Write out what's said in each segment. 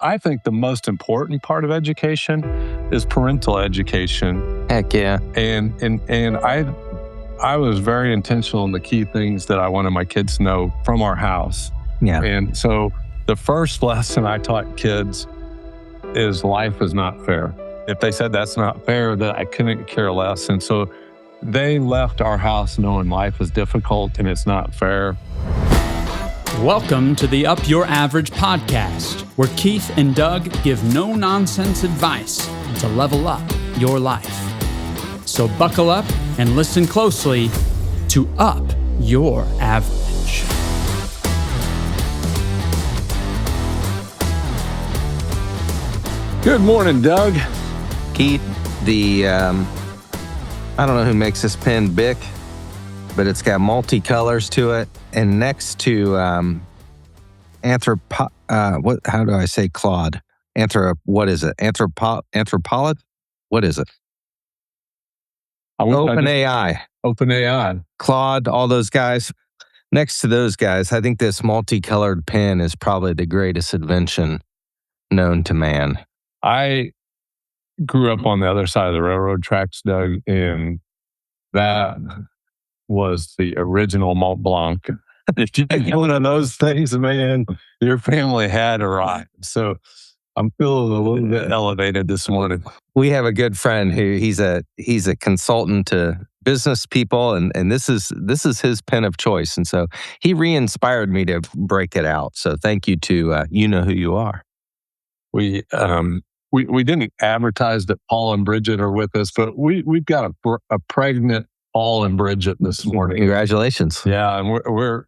I think the most important part of education is parental education. Heck yeah. And I was very intentional in the key things that I wanted my kids to know from our house. Yeah. And so the first lesson I taught kids is life is not fair. If they said that's not fair, then I couldn't care less. And so they left our house knowing life is difficult and it's not fair. Welcome to the Up Your Average podcast, where Keith and Doug give no-nonsense advice to level up your life. So buckle up and listen closely to Up Your Average. Good morning, Doug. Keith, I don't know who makes this pen Bic, but it's got multicolors to it. And next to how do I say Claude? What is it? Anthropolog? What is it? OpenAI. OpenAI. Claude, all those guys. Next to those guys, I think this multicolored pen is probably the greatest invention known to man. I grew up on the other side of the railroad tracks, Doug, and that was the original Mont Blanc. If you get one of those things, man, your family had arrived. So I'm feeling a little bit elevated this morning. We have a good friend who he's a consultant to business people, and this is his pen of choice. And so he re-inspired me to break it out. So thank you to You Know Who You Are. We didn't advertise that Paul and Bridget are with us, but we've got a pregnant Paul and Bridget this morning. Congratulations! Yeah, and we're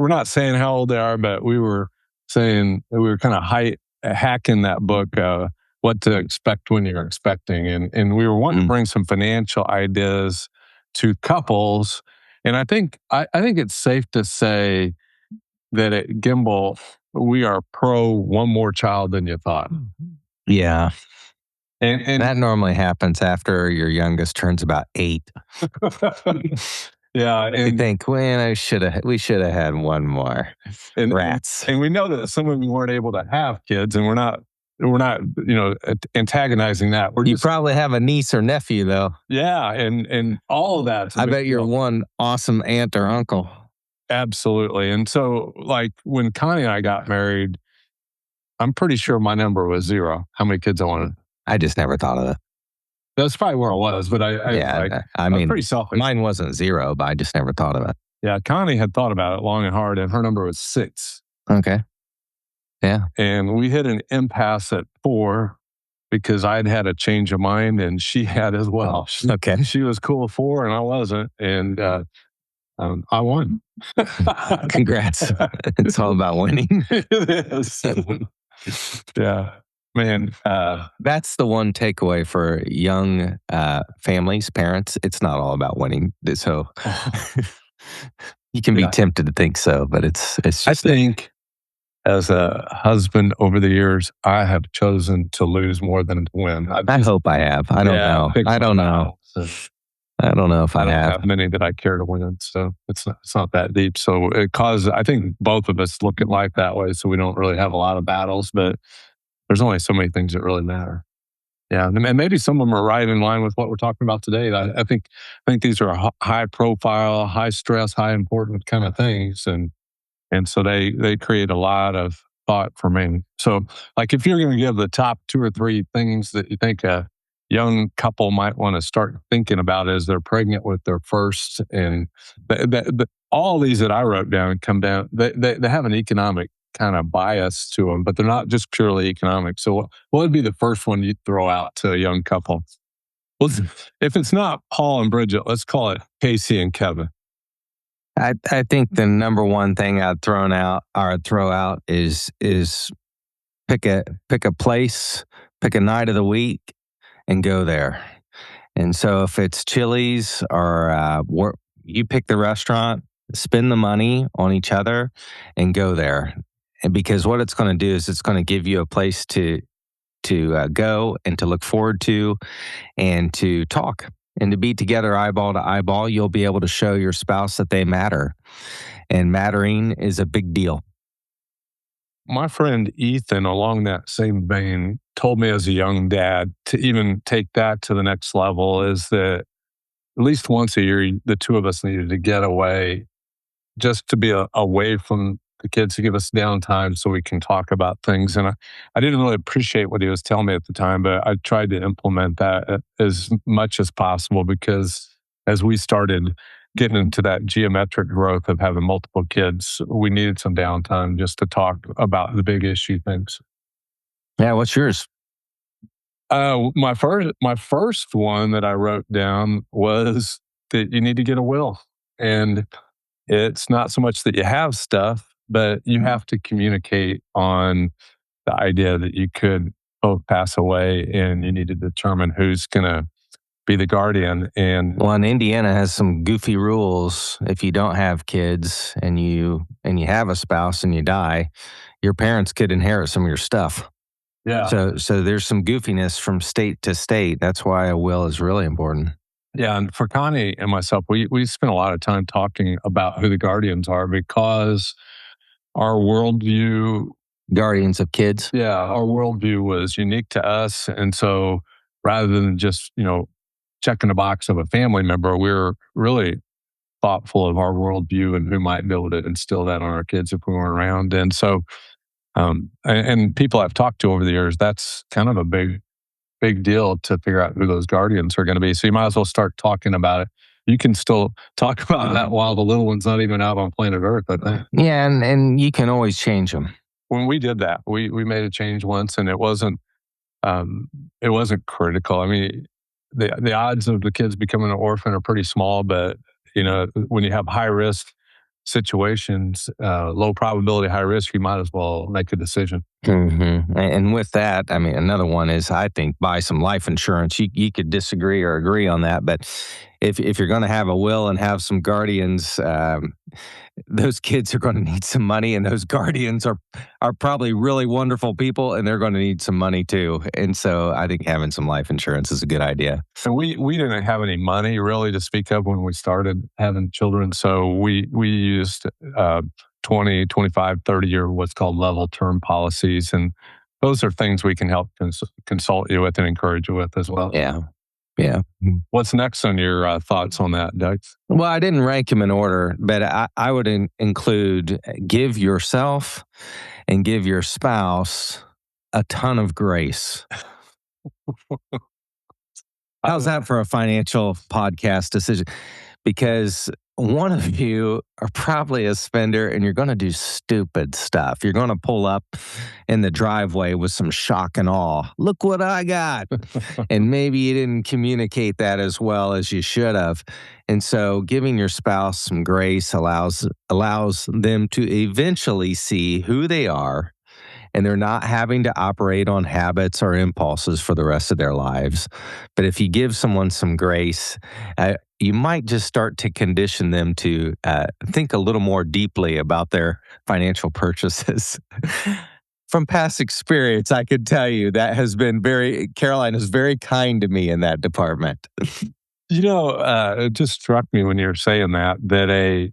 not saying how old they are, but we were saying we were kind of hacking that book, What to Expect When You're Expecting, and we were wanting to bring some financial ideas to couples, and I think it's safe to say that at Gimbal we are pro one more child than you thought. Yeah. And that normally happens after your youngest turns about 8. Yeah, and you think, well, we should have had one more. Rats. And we know that some of them weren't able to have kids, and we're not antagonizing that. You probably have a niece or nephew, though. Yeah, and all of that. I bet you're one awesome aunt or uncle. Absolutely. And so, like, when Connie and I got married, I'm pretty sure my number was 0. How many kids I wanted? I just never thought of it. That's probably where I was, but I mean, pretty selfish. Mine wasn't 0, but I just never thought of it. Yeah, Connie had thought about it long and hard, and her number was 6. Okay. Yeah. And we hit an impasse at 4 because I'd had a change of mind, and she had as well. Okay. She was cool with 4, and I wasn't, and I won. Congrats. It's all about winning. It is. Yeah. Man, that's the one takeaway for young families, parents. It's not all about winning. So you can be tempted to think so, but it's just. I think as a husband over the years, I have chosen to lose more than to win. I hope I have. I don't know. I don't know. I don't know if I have many that I care to win. So it's not that deep. So I think both of us look at life that way. So we don't really have a lot of battles, but there's only so many things that really matter. Yeah, and maybe some of them are right in line with what we're talking about today. I think these are high profile, high stress, high important kind of things, and so they create a lot of thought for me. So, like, if you're going to give the top 2 or 3 things that you think a young couple might want to start thinking about as they're pregnant with their first, and all these that I wrote down come down. They have an economic kind of bias to them, but they're not just purely economic. So what would be the first one you'd throw out to a young couple? Well, if it's not Paul and Bridget, let's call it Casey and Kevin. I think the number one thing I'd throw out is pick a place, pick a night of the week, and go there. And so if it's Chili's or you pick the restaurant, spend the money on each other, and go there. And because what it's going to do is it's going to give you a place to go and to look forward to and to talk and to be together eyeball to eyeball. You'll be able to show your spouse that they matter. And mattering is a big deal. my friend Ethan, along that same vein, told me as a young dad to even take that to the next level is that at least once a year, the two of us needed to get away just to be away from the kids to give us downtime so we can talk about things. And I didn't really appreciate what he was telling me at the time, but I tried to implement that as much as possible because as we started getting into that geometric growth of having multiple kids, we needed some downtime just to talk about the big issue things. Yeah, what's yours? My first one that I wrote down was that you need to get a will. And it's not so much that you have stuff, but you have to communicate on the idea that you could both pass away and you need to determine who's going to be the guardian. And Well, and Indiana has some goofy rules. If you don't have kids and you have a spouse and you die, your parents could inherit some of your stuff. yeah, So there's some goofiness from state to state. That's why a will is really important. yeah. And for Connie and myself, we spent a lot of time talking about who the guardians are because our worldview Guardians of kids. Yeah, our worldview was unique to us. And so rather than just, checking the box of a family member, we're really thoughtful of our worldview and who might be able to instill that on our kids if we weren't around. And so, and people I've talked to over the years, that's kind of a big deal to figure out who those guardians are going to be. So you might as well start talking about it. You can still talk about that while the little one's not even out on planet Earth, I think. Yeah, and you can always change them. When we did that, we made a change once, and it wasn't critical. I mean, the odds of the kids becoming an orphan are pretty small, but when you have high risk situations, low probability, high risk, you might as well make a decision. Mm-hmm. And with that, I mean, another one is, I think, buy some life insurance. You could disagree or agree on that, but if you're going to have a will and have some guardians, those kids are going to need some money, and those guardians are probably really wonderful people, and they're going to need some money too. And so I think having some life insurance is a good idea. And we didn't have any money really to speak of when we started having children. So we used 20, 25, 30-year what's called level term policies. And those are things we can help consult you with and encourage you with as well. Yeah. Yeah. What's next on your thoughts on that, Doug? Well, I didn't rank them in order, but I would include give yourself and give your spouse a ton of grace. How's that for a financial podcast decision? Because one of you are probably a spender and you're going to do stupid stuff. You're going to pull up in the driveway with some shock and awe. Look what I got. And maybe you didn't communicate that as well as you should have. And so giving your spouse some grace allows them to eventually see who they are, and they're not having to operate on habits or impulses for the rest of their lives. But if you give someone some grace, you might just start to condition them to think a little more deeply about their financial purchases. From past experience, I could tell you that has been Caroline is very kind to me in that department. It just struck me when you were saying that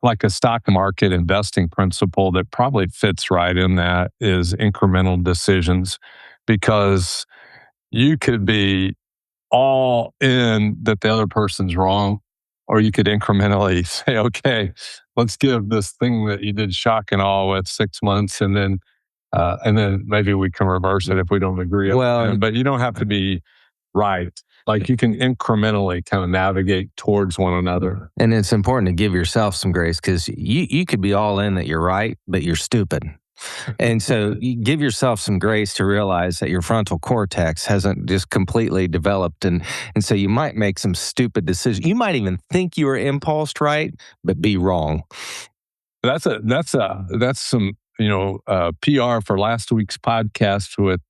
like a stock market investing principle that probably fits right in that is incremental decisions, because you could be all in that the other person's wrong, or you could incrementally say, okay, let's give this thing that you did shock and awe with 6 months, and then maybe we can reverse it if we don't agree. Well, but you don't have to be right. Like you can incrementally kind of navigate towards one another. And it's important to give yourself some grace, because you could be all in that you're right, but you're stupid. And so you give yourself some grace to realize that your frontal cortex hasn't just completely developed. And so you might make some stupid decisions. You might even think you were impulsed right, but be wrong. That's some PR for last week's podcast with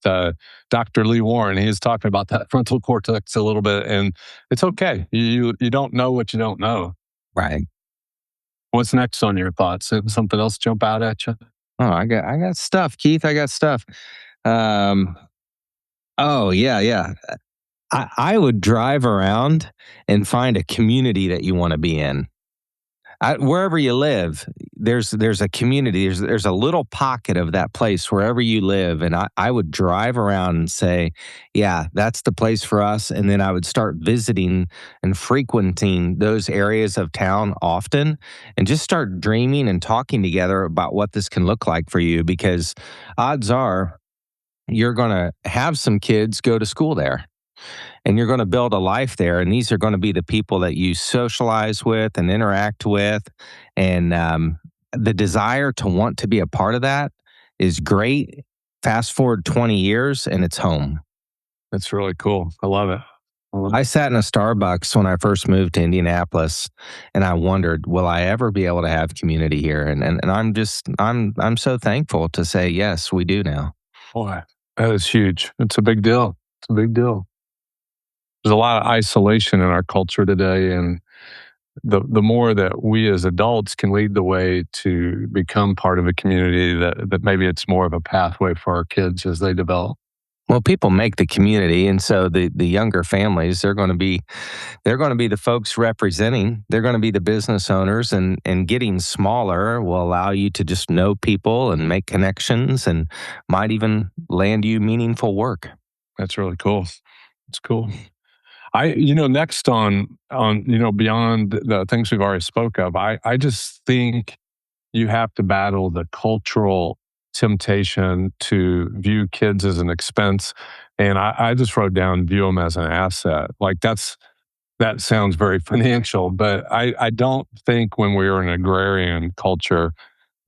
Dr. Lee Warren. He was talking about that frontal cortex a little bit, and it's okay. You don't know what you don't know. Right. What's next on your thoughts? Something else jump out at you? Oh, I got stuff, Keith. I got stuff. Oh yeah. I would drive around and find a community that you want to be in. wherever you live, there's a community. There's a little pocket of that place wherever you live, and I would drive around and say, yeah, that's the place for us. And then I would start visiting and frequenting those areas of town often, and just start dreaming and talking together about what this can look like for you. Because odds are, you're going to have some kids go to school there, and you're going to build a life there. And these are going to be the people that you socialize with and interact with. And the desire to want to be a part of that is great. Fast forward 20 years and it's home. That's really cool. I love it. I sat in a Starbucks when I first moved to Indianapolis, and I wondered, will I ever be able to have community here? And I'm so thankful to say, yes, we do now. Boy, that is huge. It's a big deal. It's a big deal. There's a lot of isolation in our culture today, and the more that we as adults can lead the way to become part of a community, that maybe it's more of a pathway for our kids as they develop. Well, people make the community, and so the younger families, they're going to be the folks representing. They're going to be the business owners, and getting smaller will allow you to just know people and make connections, and might even land you meaningful work. That's really cool. It's cool. Next on beyond the things we've already spoke of, I just think you have to battle the cultural temptation to view kids as an expense. And I just wrote down, view them as an asset. Like that sounds very financial, but I don't think when we were an agrarian culture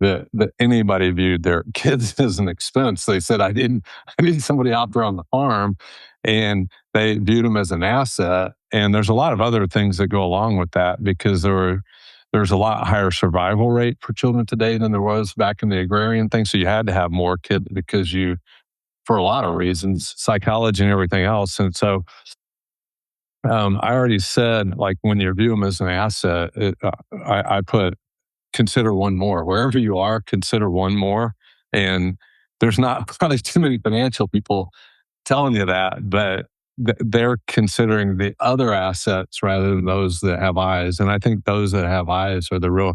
that anybody viewed their kids as an expense. They said, I need somebody out there on the farm, and they viewed them as an asset. And there's a lot of other things that go along with that, because there's a lot higher survival rate for children today than there was back in the agrarian thing. So you had to have more kids because for a lot of reasons, psychology and everything else. And so I already said, like, when you view them as an asset, I put, consider one more. Wherever you are, consider one more. And there's not probably too many financial people telling you that, but they're considering the other assets rather than those that have eyes. And I think those that have eyes are the real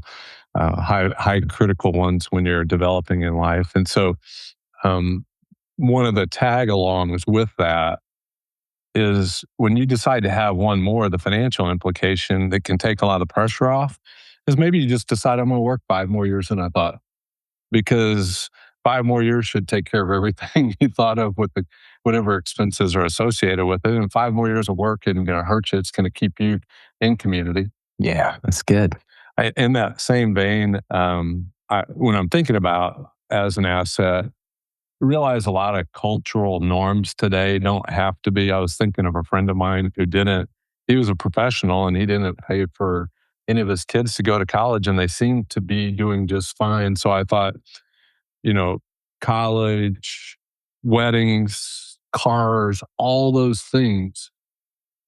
high critical ones when you're developing in life. And so one of the tag-alongs with that is, when you decide to have one more, the financial implication that can take a lot of pressure off is maybe you just decide, I'm going to work 5 more years than I thought, because 5 more years should take care of everything you thought of with whatever expenses are associated with it. And 5 more years of work isn't going to hurt you. It's going to keep you in community. Yeah, that's good. In that same vein, when I'm thinking about as an asset, realize a lot of cultural norms today don't have to be. I was thinking of a friend of mine who he was a professional, and he didn't pay for any of his kids to go to college, and they seemed to be doing just fine. So I thought, college, weddings, cars, all those things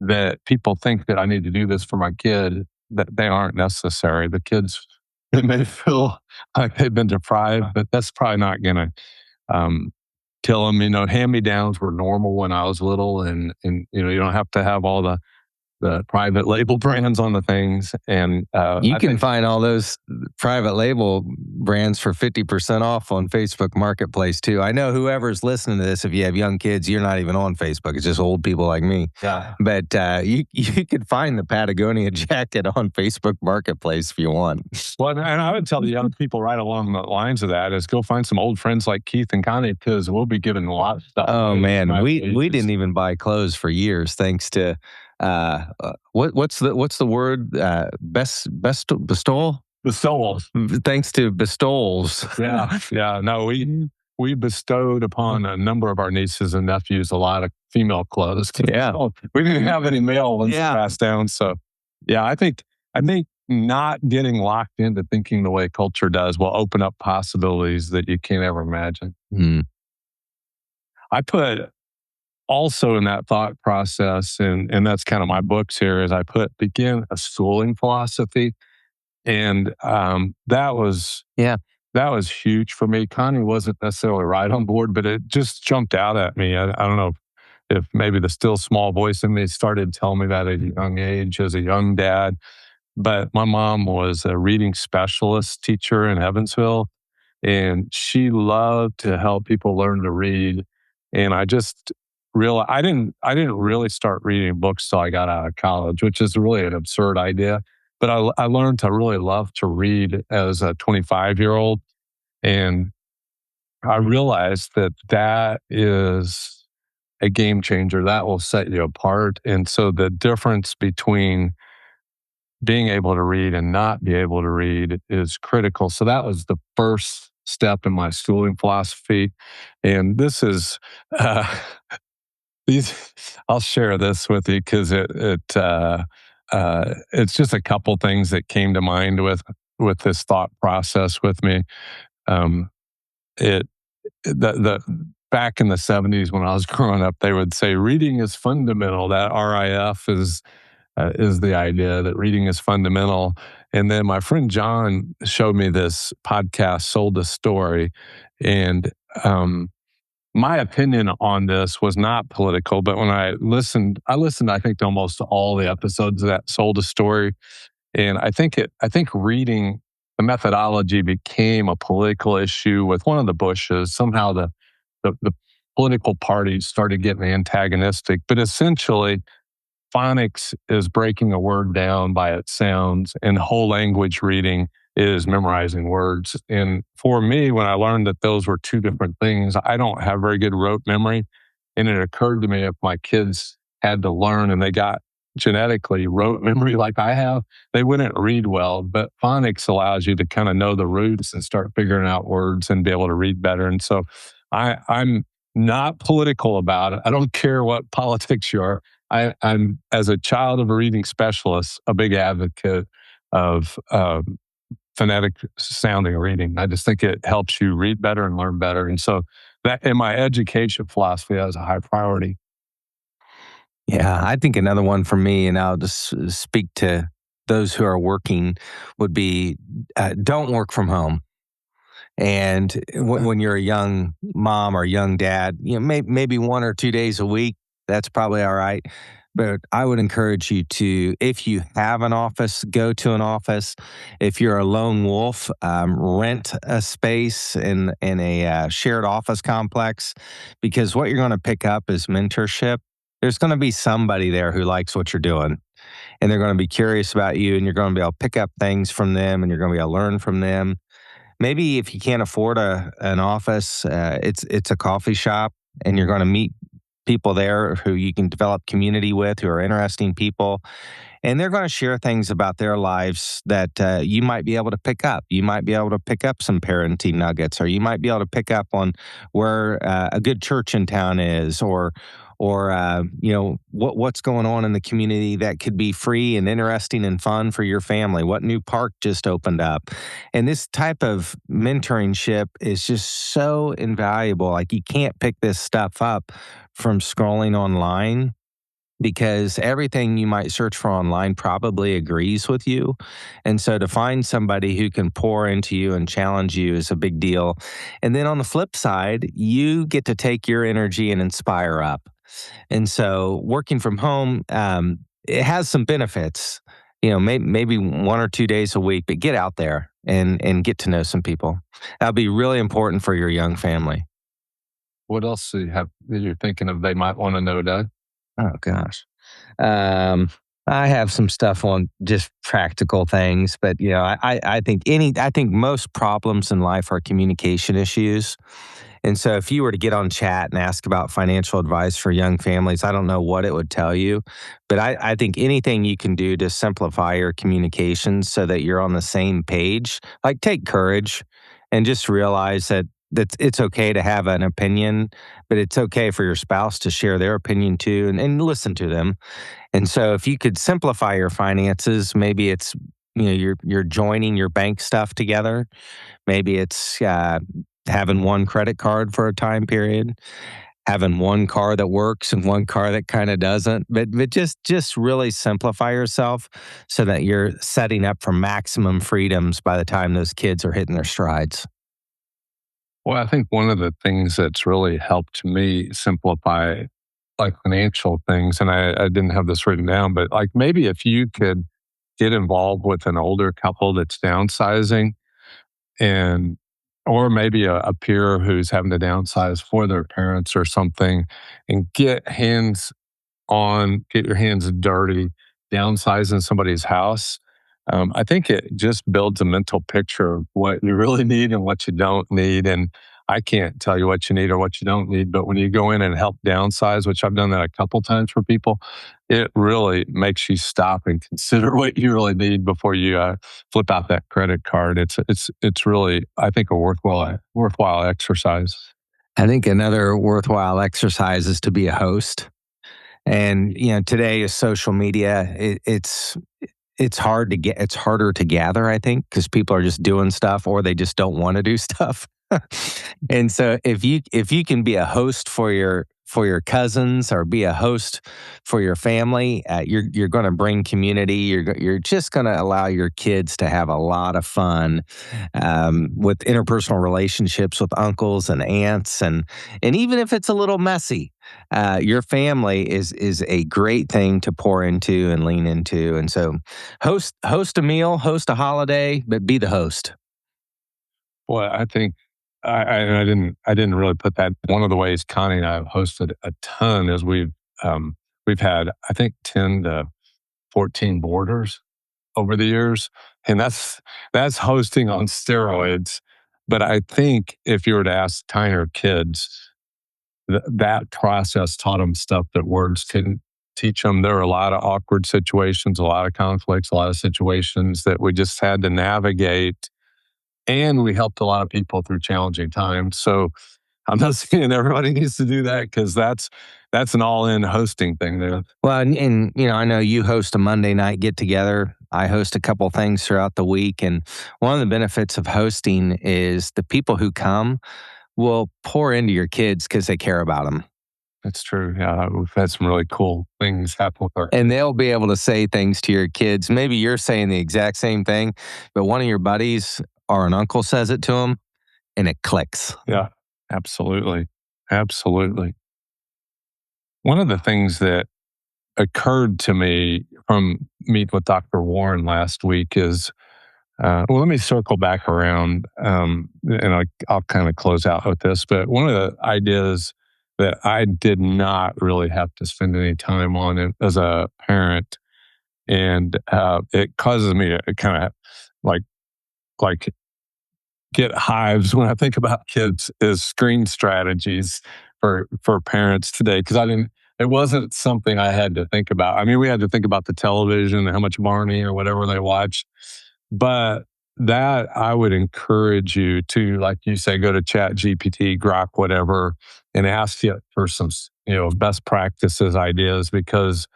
that people think that I need to do this for my kid, that they aren't necessary. The kids, they may feel like they've been deprived, but that's probably not going to kill them. Hand-me-downs were normal when I was little, and you don't have to have all the private label brands on the things. And you can find all those private label brands for 50% off on Facebook Marketplace too. I know whoever's listening to this, if you have young kids, you're not even on Facebook. It's just old people like me. Yeah. But you could find the Patagonia jacket on Facebook Marketplace if you want. Well, and I would tell the young people right along the lines of that is, go find some old friends like Keith and Connie, because we'll be giving a lot of stuff. Oh man, we didn't even buy clothes for years, thanks to what's the word? Bestowal? Bestowals. Thanks to bestowals. Yeah. No, we bestowed upon a number of our nieces and nephews a lot of female clothes. Yeah. We didn't have any male ones passed down. So yeah, I think not getting locked into thinking the way culture does will open up possibilities that you can't ever imagine. I put also in that thought process, and that's kind of my books here, is I put, begin a schooling philosophy. And that was huge for me. Connie wasn't necessarily right on board, but it just jumped out at me. I don't know if maybe the still small voice in me started telling me that at a young age, as a young dad. but my mom was a reading specialist teacher in Evansville, and she loved to help people learn to read. And I just realized I didn't really start reading books till I got out of college, which is really an absurd idea. But I learned to really love to read as a 25-year-old, and I realized that is a game changer. That will set you apart. And so the difference between being able to read and not be able to read is critical. So that was the first step in my schooling philosophy. And this is these. I'll share this with you because it's just a couple things that came to mind with this thought process with me. Um, it the back in the 70s when I was growing up, they would say reading is fundamental. That RIF is the idea that reading is fundamental. And then my friend John showed me this podcast, Sold a Story. And my opinion on this was not political, but when I listened, I think, to almost all the episodes of that Sold a Story. And I think reading, the methodology became a political issue with one of the Bushes. Somehow the political parties started getting antagonistic. But essentially, phonics is breaking a word down by its sounds, and whole language reading is memorizing words. And for me, when I learned that those were two different things, I don't have very good rote memory. And it occurred to me, if my kids had to learn and they got genetically rote memory like I have, they wouldn't read well. But phonics allows you to kind of know the roots and start figuring out words and be able to read better. And so I'm not political about it. I don't care what politics you are. I'm, as a child of a reading specialist, a big advocate of phonetic sounding reading. I just think it helps you read better and learn better. And so that in my education philosophy, that was a high priority. Yeah, I think another one for me, and I'll just speak to those who are working, would be don't work from home. And when you're a young mom or young dad, maybe 1 or 2 days a week, that's probably all right. But I would encourage you to, if you have an office, go to an office. If you're a lone wolf, rent a space in a shared office complex, because what you're going to pick up is mentorship. There's going to be somebody there who likes what you're doing, and they're going to be curious about you, and you're going to be able to pick up things from them, and you're going to be able to learn from them. Maybe if you can't afford an office, it's a coffee shop, and you're going to meet people there who you can develop community with, who are interesting people. And they're going to share things about their lives that you might be able to pick up. You might be able to pick up some parenting nuggets, or you might be able to pick up on where a good church in town is, or what's going on in the community that could be free and interesting and fun for your family. What new park just opened up? And this type of mentorship is just so invaluable. Like, you can't pick this stuff up from scrolling online, because everything you might search for online probably agrees with you. And so to find somebody who can pour into you and challenge you is a big deal. And then on the flip side, you get to take your energy and inspire up. And so working from home, it has some benefits, maybe 1 or 2 days a week, but get out there and get to know some people. That'll be really important for your young family. What else do you have that you're thinking of they might want to know, Doug? Oh, gosh. I have some stuff on just practical things, but I think most problems in life are communication issues. And so if you were to get on chat and ask about financial advice for young families, I don't know what it would tell you, but I think anything you can do to simplify your communications so that you're on the same page, like, take courage and just realize that it's okay to have an opinion, but it's okay for your spouse to share their opinion too, and listen to them. And so if you could simplify your finances, maybe it's, you're joining your bank stuff together. Maybe it's having one credit card for a time period, having one car that works and one car that kind of doesn't. But just really simplify yourself so that you're setting up for maximum freedoms by the time those kids are hitting their strides. Well, I think one of the things that's really helped me simplify, like, financial things, and I didn't have this written down, but like, maybe if you could get involved with an older couple that's downsizing, and or maybe a peer who's having to downsize for their parents or something, and get your hands dirty, downsizing somebody's house. I think it just builds a mental picture of what you really need and what you don't need. And I can't tell you what you need or what you don't need, but when you go in and help downsize, which I've done that a couple times for people, it really makes you stop and consider what you really need before you flip out that credit card. It's really, I think, a worthwhile exercise. I think another worthwhile exercise is to be a host. And today is social media. It's harder to gather, I think, because people are just doing stuff or they just don't want to do stuff. And so if you can be a host for your cousins or be a host for your family, you're going to bring community. You're just going to allow your kids to have a lot of fun with interpersonal relationships with uncles and aunts, and even if it's a little messy, your family is a great thing to pour into and lean into. And so, host a meal, host a holiday, but be the host. Well, I think I didn't really put that. One of the ways Connie and I have hosted a ton is we've had, I think, 10 to 14 boarders over the years, and that's hosting on steroids. But I think if you were to ask Tyner kids, that process taught them stuff that words couldn't teach them. There were a lot of awkward situations, a lot of conflicts, a lot of situations that we just had to navigate. And we helped a lot of people through challenging times. So I'm not saying everybody needs to do that, because that's an all-in hosting thing there. Well, and I know you host a Monday night get-together. I host a couple things throughout the week. And one of the benefits of hosting is the people who come will pour into your kids because they care about them. That's true. Yeah, we've had some really cool things happen with our kids. And they'll be able to say things to your kids. Maybe you're saying the exact same thing, but one of your buddies or an uncle says it to them, and it clicks. Yeah, absolutely. Absolutely. One of the things that occurred to me from meeting with Dr. Warren last week is, well, let me circle back around, and I'll kind of close out with this. But one of the ideas that I did not really have to spend any time on as a parent, and it causes me to kind of like get hives when I think about kids, is screen strategies for parents today. Because it wasn't something I had to think about. I mean, we had to think about the television and how much Barney or whatever they watch. But that, I would encourage you to, like you say, go to Chat GPT, Grok, whatever, and ask it for some, best practices, ideas, because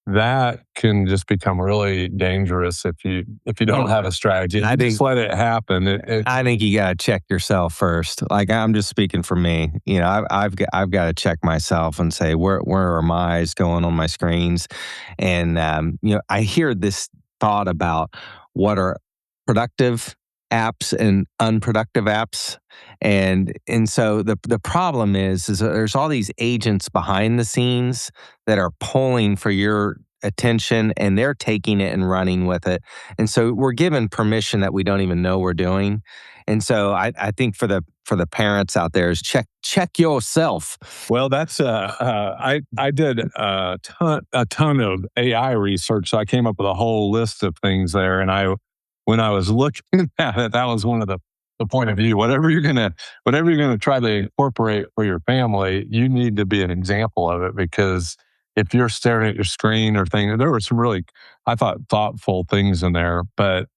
that can just become really dangerous if you don't have a strategy. I just let it happen. I think you got to check yourself first. Like, I'm just speaking for me. I've got to check myself and say, where are my eyes going on my screens? And I hear this thought about what are productive apps and unproductive apps. And so the problem is that there's all these agents behind the scenes that are pulling for your attention, and they're taking it and running with it. And so we're given permission that we don't even know we're doing. And so I think for the parents out there is check yourself. Well, that's I did a ton of AI research, so I came up with a whole list of things there. And when I was looking at it, that was one of the point of view. Whatever you're gonna try to incorporate for your family, you need to be an example of it. Because if you're staring at your screen or thing, there were some really, I thought, thoughtful things in there. But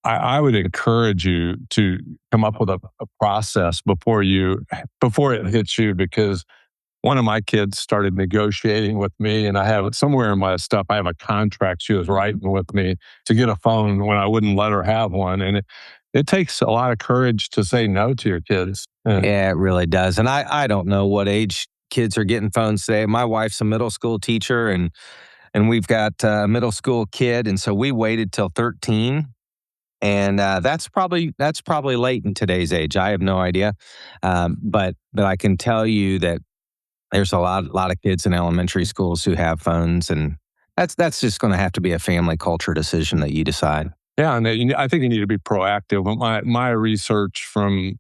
I would encourage you to come up with a process before it hits you. Because one of my kids started negotiating with me, and I have it somewhere in my stuff. I have a contract she was writing with me to get a phone when I wouldn't let her have one. And it takes a lot of courage to say no to your kids. Yeah, it really does. And I don't know what age kids are getting phones today. My wife's a middle school teacher, and we've got a middle school kid. And so we waited till 13. And that's probably late in today's age. I have no idea. But I can tell you that there's a lot of kids in elementary schools who have phones, and That's just going to have to be a family culture decision that you decide. Yeah, and I think you need to be proactive. But my research from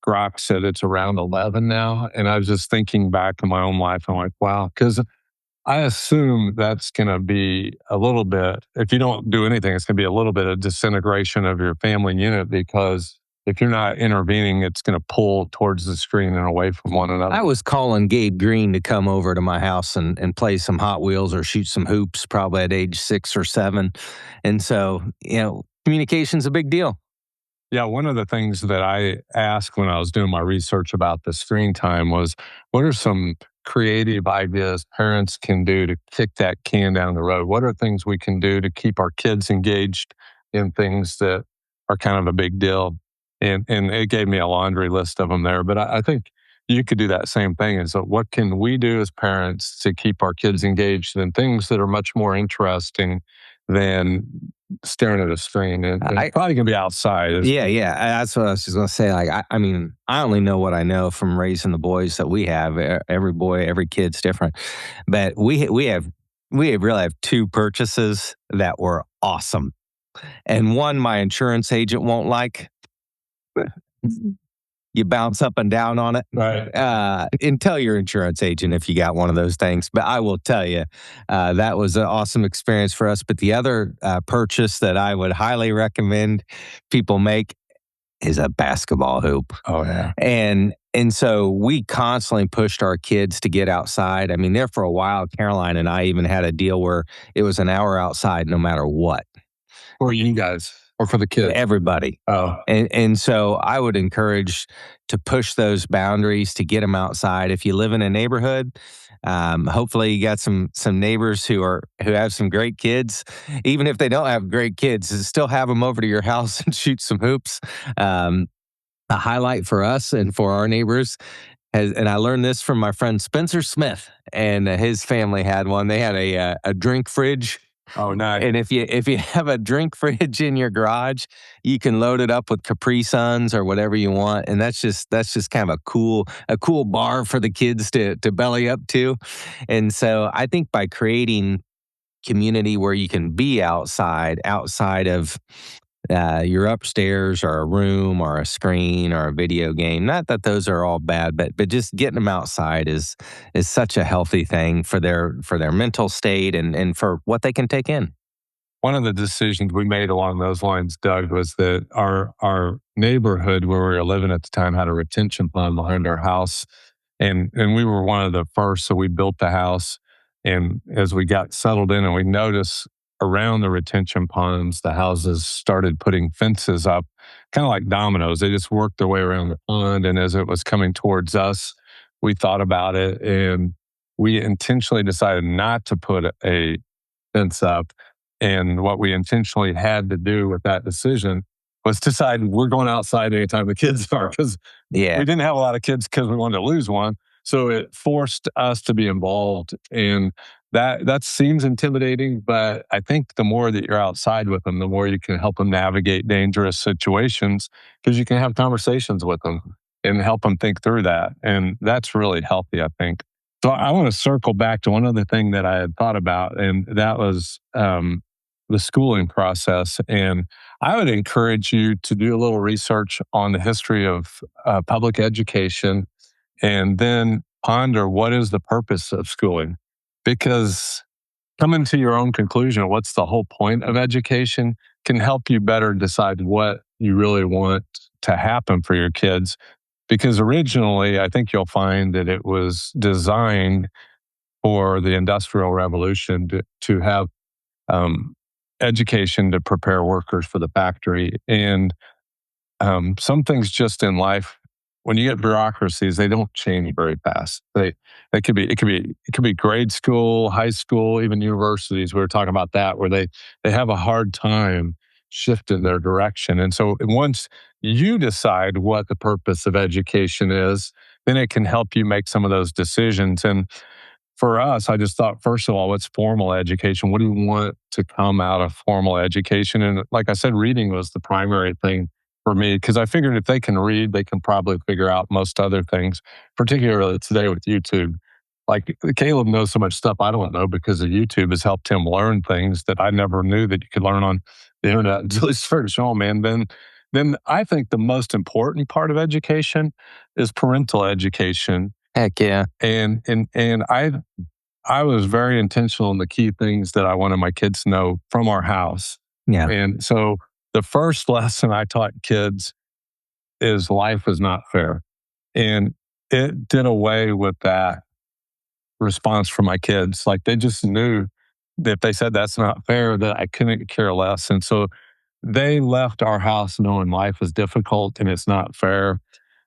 Grok said it's around 11 now, and I was just thinking back in my own life. I'm like, wow, because I assume that's going to be a little bit. If you don't do anything, it's going to be a little bit of disintegration of your family unit, because if you're not intervening, it's going to pull towards the screen and away from one another. I was calling Gabe Green to come over to my house and play some Hot Wheels or shoot some hoops, probably at age 6 or 7. And so, communication's a big deal. Yeah, one of the things that I asked when I was doing my research about the screen time was, what are some creative ideas parents can do to kick that can down the road? What are things we can do to keep our kids engaged in things that are kind of a big deal? And it gave me a laundry list of them there. But I think you could do that same thing. And so what can we do as parents to keep our kids engaged in things that are much more interesting than staring at a screen? And it's probably going to be outside. Yeah. That's what I was just going to say. Like, I mean, I only know what I know from raising the boys that we have. Every boy, every kid's different. But we really have 2 purchases that were awesome. And one, my insurance agent won't like. You bounce up and down on it. Right. And tell your insurance agent if you got one of those things. But I will tell you, that was an awesome experience for us. But the other purchase that I would highly recommend people make is a basketball hoop. Oh, yeah. And so we constantly pushed our kids to get outside. I mean, there for a while, Caroline and I even had a deal where it was an hour outside no matter what. For you guys or for the kids? Everybody. Oh. And so I would encourage to push those boundaries to get them outside. If you live in a neighborhood, hopefully you got some neighbors who have some great kids. Even if they don't have great kids, still have them over to your house and shoot some hoops. A highlight for us and for our neighbors, and I learned this from my friend Spencer Smith, and his family had one. They had a drink fridge. Oh, nice. And if you have a drink fridge in your garage, you can load it up with Capri Suns or whatever you want, and that's just kind of a cool bar for the kids to belly up to. And so I think by creating community where you can be outside of your upstairs or a room or a screen or a video game. Not that those are all bad, but just getting them outside is such a healthy thing for their mental state and for what they can take in. One of the decisions we made along those lines, Doug, was that our neighborhood where we were living at the time had a retention pond behind our house. And we were one of the first, so we built the house. And as we got settled in and we noticed around the retention ponds, the houses started putting fences up, kind of like dominoes. They just worked their way around the pond. And as it was coming towards us, we thought about it and we intentionally decided not to put a fence up. And what we intentionally had to do with that decision was decide we're going outside anytime the kids are, because we didn't have a lot of kids because we wanted to lose one. So it forced us to be involved. And that seems intimidating, but I think the more that you're outside with them, the more you can help them navigate dangerous situations, because you can have conversations with them and help them think through that. And that's really healthy, I think. So I want to circle back to one other thing that I had thought about, and that was the schooling process. And I would encourage you to do a little research on the history of public education, and then ponder what is the purpose of schooling. Because coming to your own conclusion of what's the whole point of education can help you better decide what you really want to happen for your kids. Because originally, I think you'll find that it was designed for the Industrial Revolution to have education to prepare workers for the factory. And some things just in life, when you get bureaucracies, they don't change very fast. It could be grade school, high school, even universities. We were talking about that, where they have a hard time shifting their direction. And so once you decide what the purpose of education is, then it can help you make some of those decisions. And for us, I just thought, first of all, what's formal education? What do you want to come out of formal education? And like I said, reading was the primary thing for me, because I figured if they can read, they can probably figure out most other things, particularly today with YouTube. like Caleb knows so much stuff I don't know because of YouTube has helped him learn things that I never knew that you could learn on the internet until he started showing me. And then I think the most important part of education is parental education. Heck yeah. And I was very intentional in the key things that I wanted my kids to know from our house. Yeah. And so the first lesson I taught kids is life is not fair. And it did away with that response from my kids. Like they just knew that if they said that's not fair, that I couldn't care less. And so they left our house knowing life is difficult and it's not fair.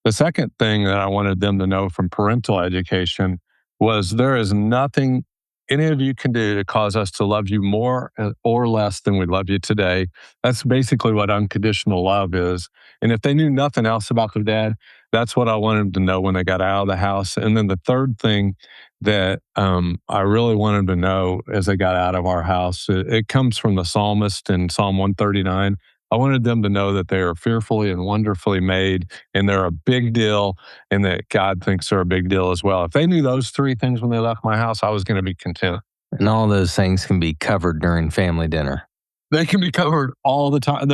The second thing that I wanted them to know from parental education was there is nothing any of you can do to cause us to love you more or less than we love you today. That's basically what unconditional love is. And if they knew nothing else about their dad, that's what I wanted them to know when they got out of the house. And then the third thing that I really wanted them to know as they got out of our house, it comes from the psalmist in Psalm 139. I wanted them to know that they are fearfully and wonderfully made and they're a big deal and that God thinks they're a big deal as well. If they knew those three things when they left my house, I was going to be content. And all those things can be covered during family dinner. They can be covered all the time.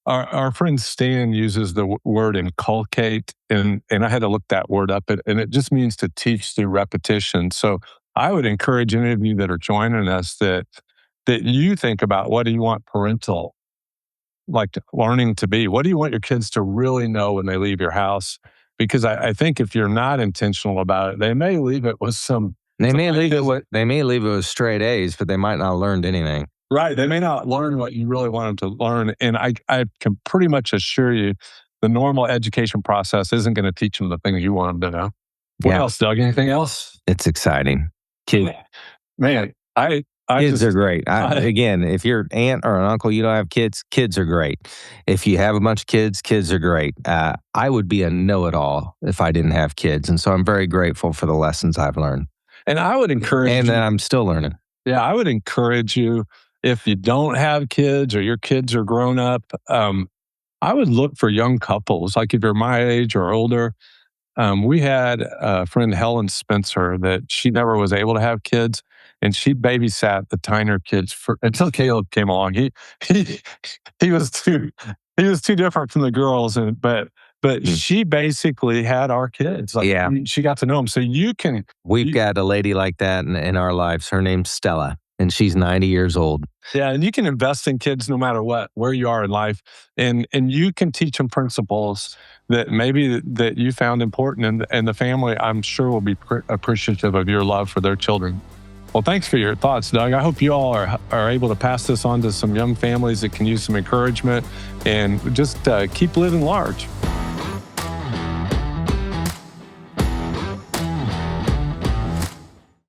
Our friend Stan uses the word inculcate, and I had to look that word up, and it just means to teach through repetition. So I would encourage any of you that are joining us that you think about what do you want parental learning to be? What do you want your kids to really know when they leave your house? Because I think if you're not intentional about it, they may leave it with They may leave it with straight A's, but they might not have learned anything. Right. They may not learn what you really want them to learn. And I can pretty much assure you the normal education process isn't going to teach them the things you want them to know. What else, Doug? Anything else? It's exciting. Man, kids are great. Again, if you're an aunt or an uncle, you don't have kids, kids are great. If you have a bunch of kids are great. I would be a know-it-all if I didn't have kids. And so I'm very grateful for the lessons I've learned. And I would encourage and that I'm still learning. Yeah, I would encourage you, if you don't have kids or your kids are grown up, I would look for young couples. Like if you're my age or older, we had a friend, Helen Spencer, that she never was able to have kids, and she babysat the Tyner kids until Caleb came along. He was too different from the girls, but she basically had our kids. She got to know them. So we've got a lady like that in our lives. Her name's Stella, and she's 90 years old. Yeah, and you can invest in kids no matter where you are in life, and you can teach them principles that maybe that you found important, and the family, I'm sure, will be appreciative of your love for their children. Well, thanks for your thoughts, Doug. I hope you all are able to pass this on to some young families that can use some encouragement, and just keep living large.